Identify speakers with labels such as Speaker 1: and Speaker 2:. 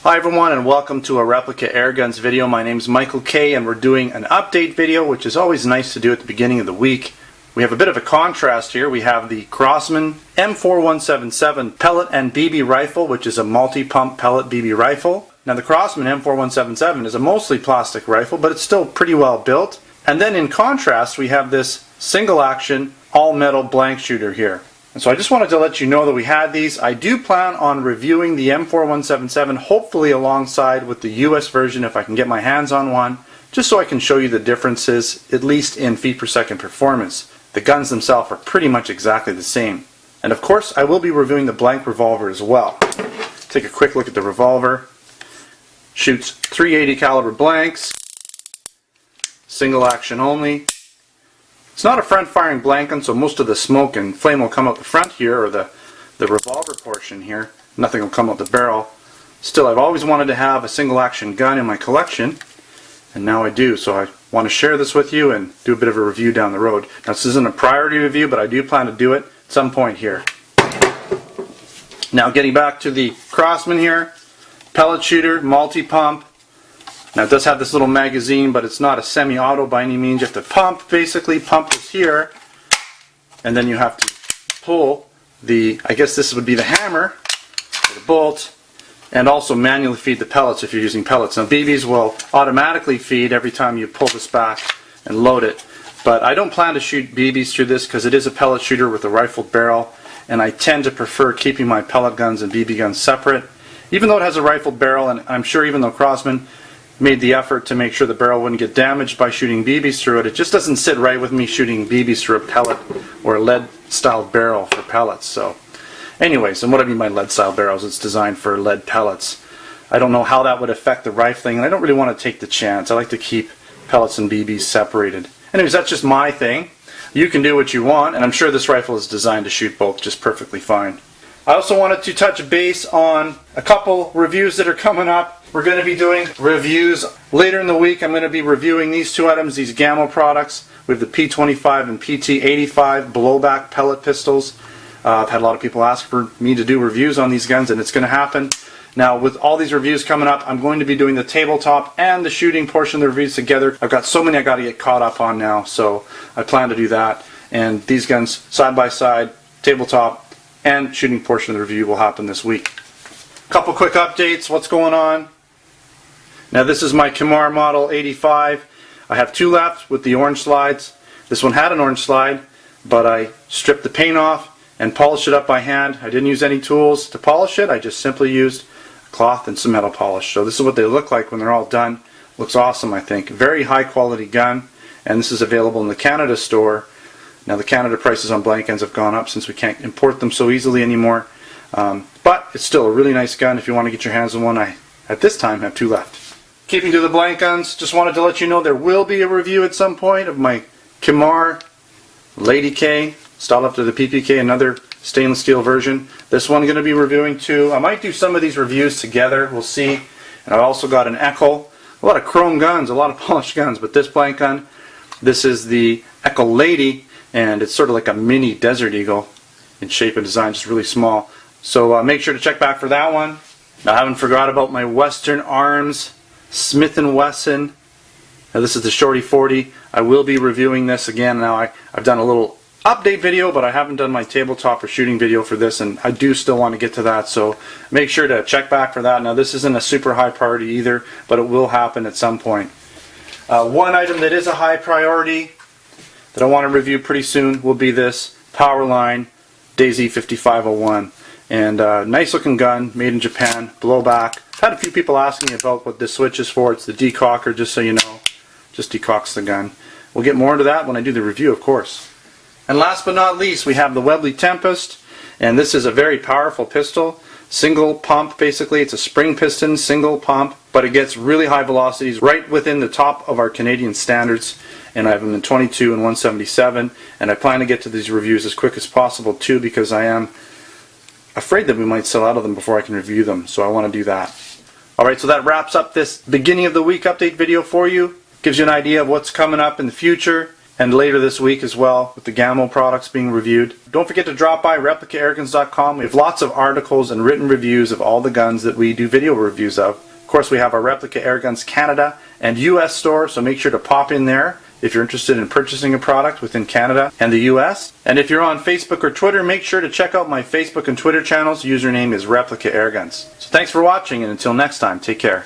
Speaker 1: Hi everyone, and welcome to a replica airguns video. My name is Michael K, and we're doing an update video, which is always nice to do at the beginning of the week. We have a bit of a contrast here. We have the Crosman M4-177 Pellet-BB rifle, which is a multi-pump Pellet-BB rifle. Now the Crosman M4-177 is a mostly plastic rifle, but it's still pretty well built. And then in contrast, we have this single action all metal blank shooter here. And so I just wanted to let you know that we had these. I do plan on reviewing the M4-177, hopefully alongside with the US version if I can get my hands on one, just so I can show you the differences, at least in feet per second performance. The guns themselves are pretty much exactly the same. And of course, I will be reviewing the blank revolver as well. Take a quick look at the revolver. Shoots .380 caliber blanks, single action only. It's not a front firing blank gun, so most of the smoke and flame will come out the front here, or the revolver portion here. Nothing will come out the barrel. Still, I've always wanted to have a single action gun in my collection, and now I do. So I want to share this with you and do a bit of a review down the road. Now this isn't a priority review, but I do plan to do it at some point here. Now getting back to the Crosman here, pellet shooter, multi-pump. Now it does have this little magazine, but it's not a semi-auto by any means. You have to pump, basically. Pump is here, and then you have to pull the, I guess this would be the hammer, or the bolt, and also manually feed the pellets if you're using pellets. Now BBs will automatically feed every time you pull this back and load it, but I don't plan to shoot BBs through this because it is a pellet shooter with a rifled barrel, and I tend to prefer keeping my pellet guns and BB guns separate. Even though it has a rifled barrel, and I'm sure even though Crosman made the effort to make sure the barrel wouldn't get damaged by shooting BBs through it, it just doesn't sit right with me shooting BBs through a pellet or a lead style barrel for pellets. So anyways, and what I mean by lead style barrels, it's designed for lead pellets. I don't know how that would affect the rifling, and I don't really want to take the chance. I like to keep pellets and BBs separated. Anyways, that's just my thing. You can do what you want, and I'm sure this rifle is designed to shoot both just perfectly fine. I also wanted to touch base on a couple reviews that are coming up. We're going to be doing reviews later in the week. I'm going to be reviewing these two items, these Gamma products. We have the P25 and PT85 blowback pellet pistols. I've had a lot of people ask for me to do reviews on these guns, and it's going to happen. Now, with all these reviews coming up, I'm going to be doing the tabletop and the shooting portion of the reviews together. I've got so many I got to get caught up on now, so I plan to do that. And these guns, side by side, tabletop and shooting portion of the review will happen this week. Couple quick updates. What's going on? Now this is my Camaro Model 85. I have two left with the orange slides. This one had an orange slide, but I stripped the paint off and polished it up by hand. I didn't use any tools to polish it. I just simply used cloth and some metal polish. So this is what they look like when they're all done. Looks awesome, I think. Very high quality gun, and this is available in the Canada store. Now the Canada prices on blank guns have gone up since we can't import them so easily anymore. But it's still a really nice gun if you want to get your hands on one. I, at this time, have two left. Keeping to the blank guns, just wanted to let you know there will be a review at some point of my Camaro Lady K, styled after the PPK, another stainless steel version. This one I'm going to be reviewing too. I might do some of these reviews together, we'll see. And I've also got an Echo, a lot of chrome guns, a lot of polished guns, but this blank gun, this is the Echo Lady, and it's sort of like a mini Desert Eagle in shape and design, just really small. So make sure to check back for that one. Now, I haven't forgot about my Western Arms Smith & Wesson. Now this is the Shorty 40. I will be reviewing this again. Now I've done a little update video, but I haven't done my tabletop or shooting video for this, and I do still want to get to that, so make sure to check back for that. Now this isn't a super high priority either, but it will happen at some point. One item that is a high priority that I want to review pretty soon will be this Powerline Daisy 5501. And nice looking gun, made in Japan, blowback. Had a few people asking me about what this switch is for. It's the decocker, just so you know. Just decocks the gun. We'll get more into that when I do the review, of course. And last but not least, we have the Webley Tempest. And this is a very powerful pistol. Single pump, basically. It's a spring piston, single pump. But it gets really high velocities, right within the top of our Canadian standards. And I have them in 22 and 177. And I plan to get to these reviews as quick as possible, too, because I am afraid that we might sell out of them before I can review them, so I want to do that. Alright, so that wraps up this beginning of the week update video for you. Gives you an idea of what's coming up in the future. and later this week as well with the Gammo products being reviewed. Don't forget to drop by replicaAirguns.com. We have lots of articles and written reviews of all the guns that we do video reviews of. Of course, we have our Replica Airguns Canada and US store, so make sure to pop in there if you're interested in purchasing a product within Canada and the US. And if you're on Facebook or Twitter, make sure to check out my Facebook and Twitter channels. Username is Replica Airguns. So thanks for watching, and until next time, take care.